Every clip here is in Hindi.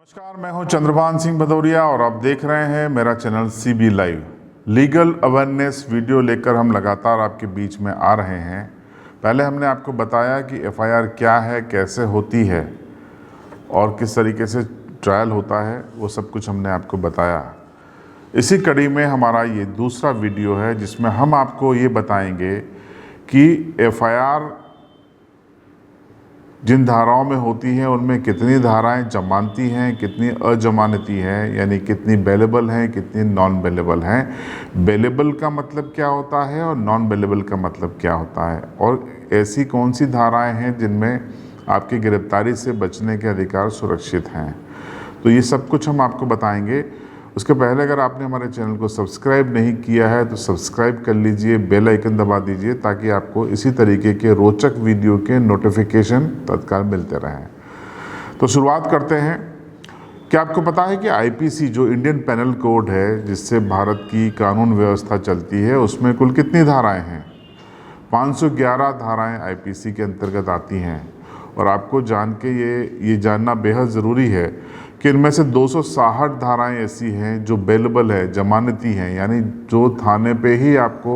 नमस्कार, मैं हूं चंद्रभान सिंह भदौरिया और आप देख रहे हैं मेरा channel CB live. Legal awareness video लेकर हम लगातार आपके बीच में आ रहे हैं। पहले हमने आपको बताया कि FIR क्या है, कैसे होती है और किस तरीके से ट्रायल होता है, वो सब कुछ हमने आपको बताया। इसी कड़ी में हमारा ये दूसरा वीडियो है जिसमें हम आपको ये बताएंगे कि FIR जिन धाराओं में होती हैं उनमें कितनी धाराएं जमानती हैं, कितनी अजमानती हैं, यानी कितनी बेलेबल हैं, कितनी नॉन बेलेबल हैं। बेलेबल का मतलब क्या होता है और नॉन बेलेबल का मतलब क्या होता है, और ऐसी कौन सी धाराएं हैं जिनमें आपकी गिरफ्तारी से बचने के अधिकार सुरक्षित हैं। तो ये सब कुछ हम आपको बताएंगे। उसके पहले अगर आपने हमारे चैनल को सब्सक्राइब नहीं किया है तो सब्सक्राइब कर लीजिए, बेल आइकन दबा दीजिए ताकि आपको इसी तरीके के रोचक वीडियो के नोटिफिकेशन तत्काल मिलते रहें। तो शुरुआत करते हैं। क्या आपको पता है कि IPC जो इंडियन पेनल कोड है, जिससे भारत की कानून व्यवस्था चलती है, उसमें कुल कितनी धाराएँ हैं? 511 धाराएँ IPC के अंतर्गत आती हैं। और आपको जान के ये जानना बेहद ज़रूरी है कि इनमें से 260 धाराएं ऐसी हैं जो बेलेबल है, जमानती हैं, यानी जो थाने पे ही आपको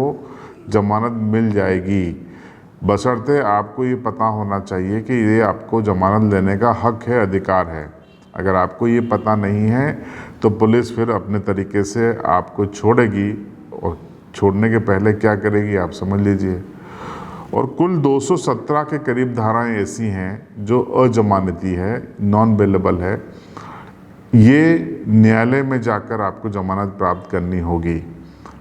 जमानत मिल जाएगी, बशर्ते आपको ये पता होना चाहिए कि ये आपको जमानत लेने का हक है, अधिकार है। अगर आपको ये पता नहीं है तो पुलिस फिर अपने तरीके से आपको छोड़ेगी, और छोड़ने के पहले क्या करेगी आप समझ लीजिए। और कुल 217 के करीब धाराएं ऐसी हैं जो अजमानती है, नॉन बेलेबल है। ये न्यायालय में जाकर आपको जमानत प्राप्त करनी होगी।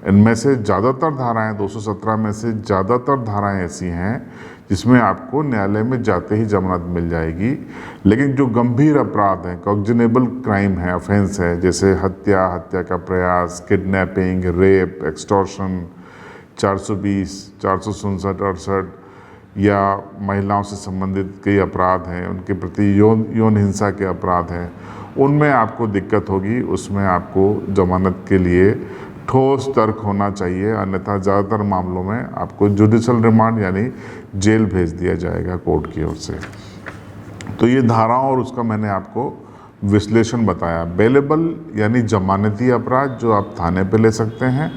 इनमें से ज़्यादातर धाराएं, 217 में से ज़्यादातर धाराएं ऐसी हैं जिसमें आपको न्यायालय में जाते ही जमानत मिल जाएगी। लेकिन जो गंभीर अपराध हैं, कॉग्निजेबल क्राइम है, ऑफेंस है, जैसे हत्या, हत्या का प्रयास, किडनैपिंग, रेप, एक्सटॉर्शन, 420, 467, 68 या महिलाओं से संबंधित कई अपराध हैं, उनके प्रति यौन हिंसा के अपराध हैं, उनमें आपको दिक्कत होगी। उसमें आपको जमानत के लिए ठोस तर्क होना चाहिए, अन्यथा ज़्यादातर मामलों में आपको जुडिशल रिमांड यानी जेल भेज दिया जाएगा कोर्ट की ओर से। तो ये धाराओं और उसका मैंने आपको विश्लेषण बताया। बेलेबल यानी जमानती अपराध जो आप थाने पे ले सकते हैं,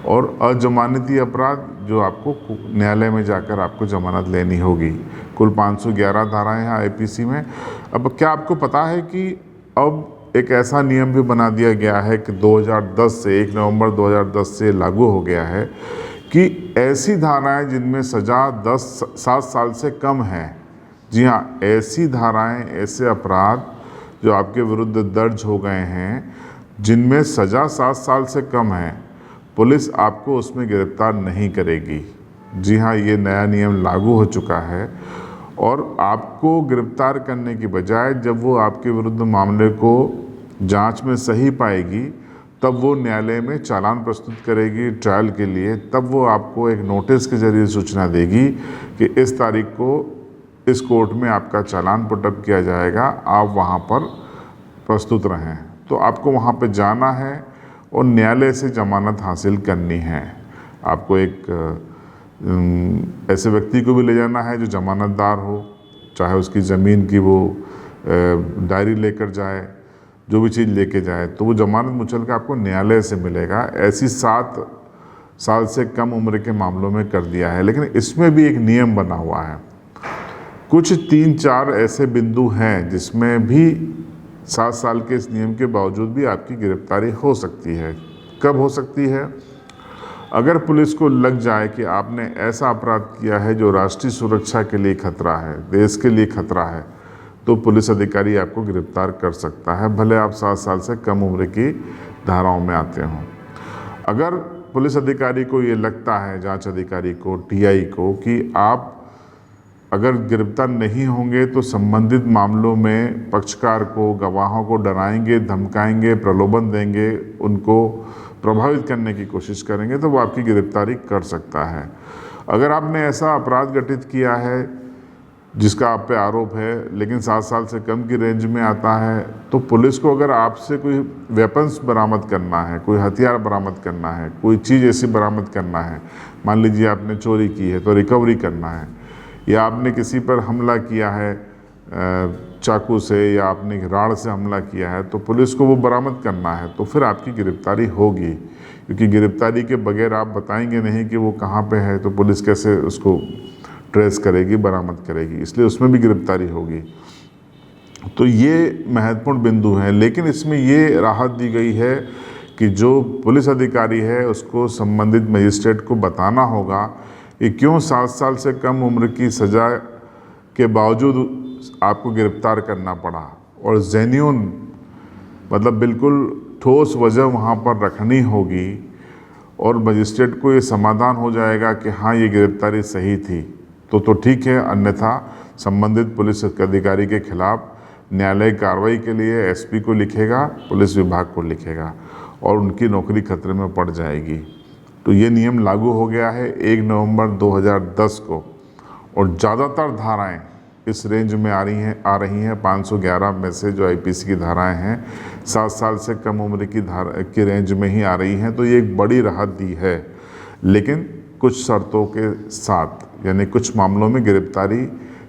और अजमानती अपराध जो आपको न्यायालय में जाकर आपको जमानत लेनी होगी। कुल 511 धाराएं हैं IPC में। अब क्या आपको पता है कि अब एक ऐसा नियम भी बना दिया गया है कि 2010 से 1 नवंबर 2010 से लागू हो गया है कि ऐसी धाराएं जिनमें सज़ा 7 साल से कम है, जी हाँ, ऐसी धाराएं, ऐसे अपराध जो आपके विरुद्ध दर्ज हो गए हैं जिनमें सज़ा 7 साल से कम है, पुलिस आपको उसमें गिरफ्तार नहीं करेगी। जी हाँ, ये नया नियम लागू हो चुका है। और आपको गिरफ्तार करने की बजाय जब वो आपके विरुद्ध मामले को जांच में सही पाएगी, तब वो न्यायालय में चालान प्रस्तुत करेगी ट्रायल के लिए। तब वो आपको एक नोटिस के जरिए सूचना देगी कि इस तारीख को इस कोर्ट में आपका चालान पुटअप किया जाएगा, आप वहाँ पर प्रस्तुत रहें। तो आपको वहाँ पे जाना है और न्यायालय से जमानत हासिल करनी है। आपको एक ऐसे व्यक्ति को भी ले जाना है जो जमानतदार हो, चाहे उसकी ज़मीन की वो डायरी लेकर जाए, जो भी चीज़ लेके जाए, तो वो जमानत मुचल के आपको न्यायालय से मिलेगा। ऐसी 7 साल से कम उम्र के मामलों में कर दिया है। लेकिन इसमें भी एक नियम बना हुआ है। कुछ 3-4 ऐसे बिंदु हैं जिसमें भी 7 साल के इस नियम के बावजूद भी आपकी गिरफ्तारी हो सकती है। कब हो सकती है? अगर पुलिस को लग जाए कि आपने ऐसा अपराध किया है जो राष्ट्रीय सुरक्षा के लिए खतरा है, देश के लिए खतरा है, तो पुलिस अधिकारी आपको गिरफ्तार कर सकता है, भले आप 7 साल से कम उम्र की धाराओं में आते हों। अगर पुलिस अधिकारी को ये लगता है, जांच अधिकारी को, TI को, कि आप अगर गिरफ्तार नहीं होंगे तो संबंधित मामलों में पक्षकार को, गवाहों को डराएंगे, धमकाएंगे, प्रलोभन देंगे, उनको प्रभावित करने की कोशिश करेंगे, तो वो आपकी गिरफ्तारी कर सकता है। अगर आपने ऐसा अपराध घटित किया है जिसका आप पे आरोप है, लेकिन 7 साल से कम की रेंज में आता है, तो पुलिस को अगर आपसे कोई वेपन्स बरामद करना है, कोई हथियार बरामद करना है, कोई चीज़ ऐसी बरामद करना है, मान लीजिए आपने चोरी की है तो रिकवरी करना है, या आपने किसी पर हमला किया है, चाकू से या आपने राड़ से हमला किया है तो पुलिस को वो बरामद करना है, तो फिर आपकी गिरफ्तारी होगी, क्योंकि गिरफ्तारी के बगैर आप बताएंगे नहीं कि वो कहाँ पे है तो पुलिस कैसे उसको ट्रेस करेगी, बरामद करेगी, इसलिए उसमें भी गिरफ्तारी होगी। तो ये महत्वपूर्ण बिंदु हैं। लेकिन इसमें ये राहत दी गई है कि जो पुलिस अधिकारी है उसको संबंधित मजिस्ट्रेट को बताना होगा कि क्यों 7 साल से कम उम्र की सज़ा के बावजूद आपको गिरफ्तार करना पड़ा, और जेन्युइन मतलब बिल्कुल ठोस वजह वहाँ पर रखनी होगी, और मजिस्ट्रेट को ये समाधान हो जाएगा कि हाँ ये गिरफ्तारी सही थी तो ठीक है, अन्यथा संबंधित पुलिस अधिकारी के खिलाफ न्यायालय कार्रवाई के लिए एसपी को लिखेगा, पुलिस विभाग को लिखेगा, और उनकी नौकरी खतरे में पड़ जाएगी। तो ये नियम लागू हो गया है 1 नवंबर 2010 को, और ज़्यादातर धाराएं इस रेंज में आ रही हैं 511 में से जो आईपीसी की धाराएं हैं 7 साल से कम उम्र की रेंज में ही आ रही हैं। तो ये एक बड़ी राहत दी है, लेकिन कुछ शर्तों के साथ, यानी कुछ मामलों में गिरफ्तारी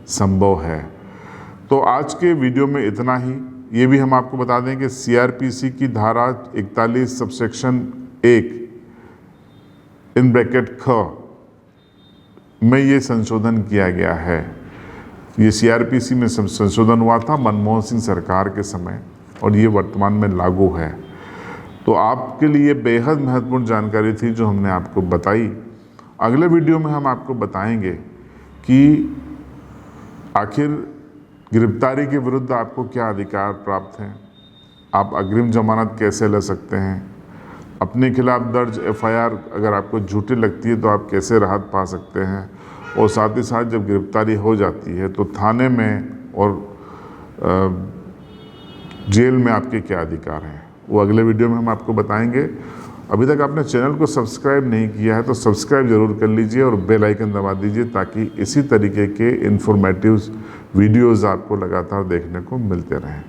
संभव है। तो आज के वीडियो में इतना ही। ये भी हम आपको बता दें कि सीआरपीसी की धारा 41 सबसेक्शन 1 इन ब्रैकेट ख में ये संशोधन किया गया है। ये सीआरपीसी में संशोधन हुआ था मनमोहन सिंह सरकार के समय, और ये वर्तमान में लागू है। तो आपके लिए बेहद महत्वपूर्ण जानकारी थी जो हमने आपको बताई। अगले वीडियो में हम आपको बताएंगे कि आखिर गिरफ्तारी के विरुद्ध आपको क्या अधिकार प्राप्त हैं, आप अग्रिम जमानत कैसे ले सकते हैं, अपने खिलाफ दर्ज एफआईआर अगर आपको झूठी लगती है तो आप कैसे राहत पा सकते हैं, और साथ ही साथ जब गिरफ्तारी हो जाती है तो थाने में और जेल में आपके क्या अधिकार हैं, वो अगले वीडियो में हम आपको बताएंगे। अभी तक आपने चैनल को सब्सक्राइब नहीं किया है तो सब्सक्राइब ज़रूर कर लीजिए और बेल आइकन दबा दीजिए, ताकि इसी तरीके के इन्फॉर्मेटिव वीडियोज़ आपको लगातार देखने को मिलते रहें।